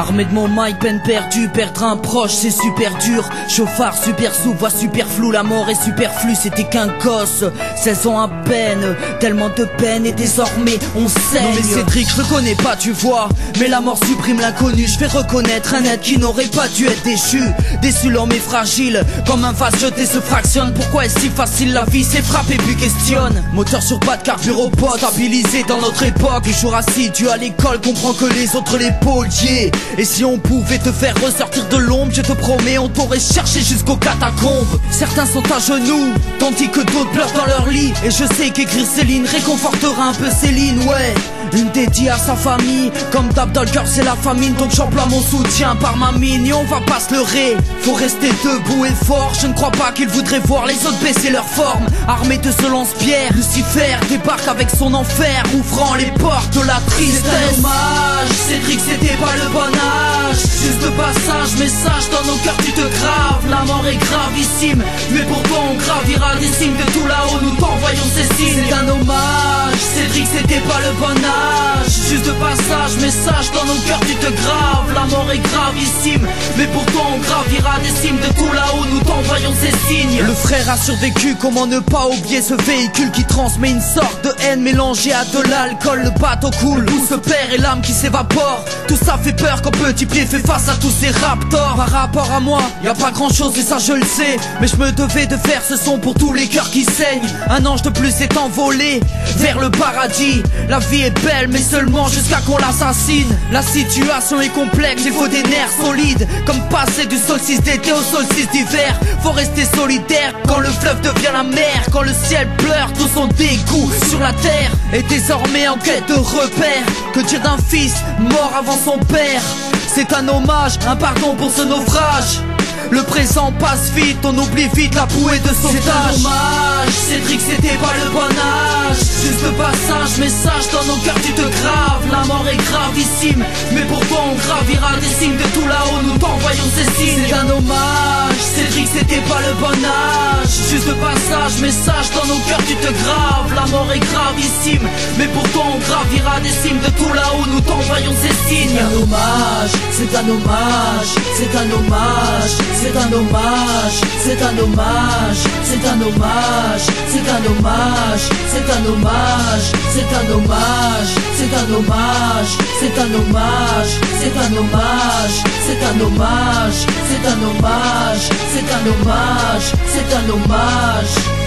Armé de mon mic, peine perdue, perdre un proche c'est super dur. Chauffard super sous, voix super flou, la mort est superflue, c'était qu'un gosse, 16 ans à peine, tellement de peine et désormais on saigne. Non mais Cédric, je reconnais pas tu vois, mais la mort supprime l'inconnu. Je fais reconnaître un être qui n'aurait pas dû être déchu. Déçu l'homme est fragile, comme un vase jeté se fractionne. Pourquoi est-ce si facile la vie, c'est frapper puis questionne. Moteur sur pas de carburopod, stabilisé dans notre époque. Et jour assidu à l'école, comprend que les autres les poliers. Et si on pouvait te faire ressortir de l'ombre, je te promets, on t'aurait cherché jusqu'aux catacombes. Certains sont à genoux, tandis que d'autres pleurent dans leur lit. Et je sais qu'écrire Céline réconfortera un peu Céline, ouais. Une dédiée à sa famille, comme d'hab dans le cœur c'est la famine. Donc j'emploie mon soutien par ma mine et on va pas se leurrer. Faut rester debout et fort, je ne crois pas qu'ils voudraient voir les autres baisser leur forme. Armé de ce lance-pierre, Lucifer débarque avec son enfer, ouvrant les portes de la tristesse. C'est un hommage, Cédric c'était pas le bon âge. Juste de passage, message dans nos cœurs tu te graves. La mort est gravissime, mais pourtant on gravira des cimes. De tout là-haut nous t'envoyons ces signes. C'est un hommage, Cédric c'était pas le bon âge. Juste de passage, message dans nos cœurs tu te graves. La mort est gravissime, mais pourtant on gravira des cimes. De tout là-haut nous t'envoyons ces signes. Le frère a survécu, comment ne pas oublier ce véhicule qui transmet une sorte de haine mélangée à de l'alcool. Le bateau coule, où se perd et l'âme qui s'évapore. Tout ça fait peur quand petit pied fait face à tous ces raptors. Par rapport à moi, y a pas grand chose et ça je le sais, mais je me devais de faire ce son pour tous les cœurs qui saignent. Un ange de plus est envolé vers le paradis. La vie est belle mais seulement jusqu'à qu'on l'assassine. La situation est complexe, il faut des nerfs solides, comme passer du solstice d'été au solstice d'hiver. Faut rester solidaire quand le fleuve devient la mer, quand le ciel pleure tout son dégoût sur la terre. Et désormais en quête de repères, que dire d'un fils mort avant son père? C'est un hommage, un pardon pour ce naufrage. Le présent passe vite, on oublie vite la bouée de sauvetage. C'est un hommage, Cédric c'était pas le bon âge. Juste de passage, message dans nos cœurs tu te graves. La mort est gravissime, mais pourquoi on gravira des cimes. De tout là-haut nous t'envoyons ces signes. C'est un hommage, Cédric c'était pas le bon âge. Juste de passage, message dans nos cœurs tu te graves. La mort est gravissime, mais pourquoi on gravira des cimes. De tout là-haut nous t'envoyons ces signes. C'est un hommage, c'est un hommage, c'est un hommage. C'est un hommage, c'est un hommage, c'est un hommage, c'est un hommage, c'est un hommage, c'est un hommage, c'est un hommage, c'est un hommage, c'est un hommage, c'est un hommage, c'est un hommage, c'est un hommage, c'est un hommage.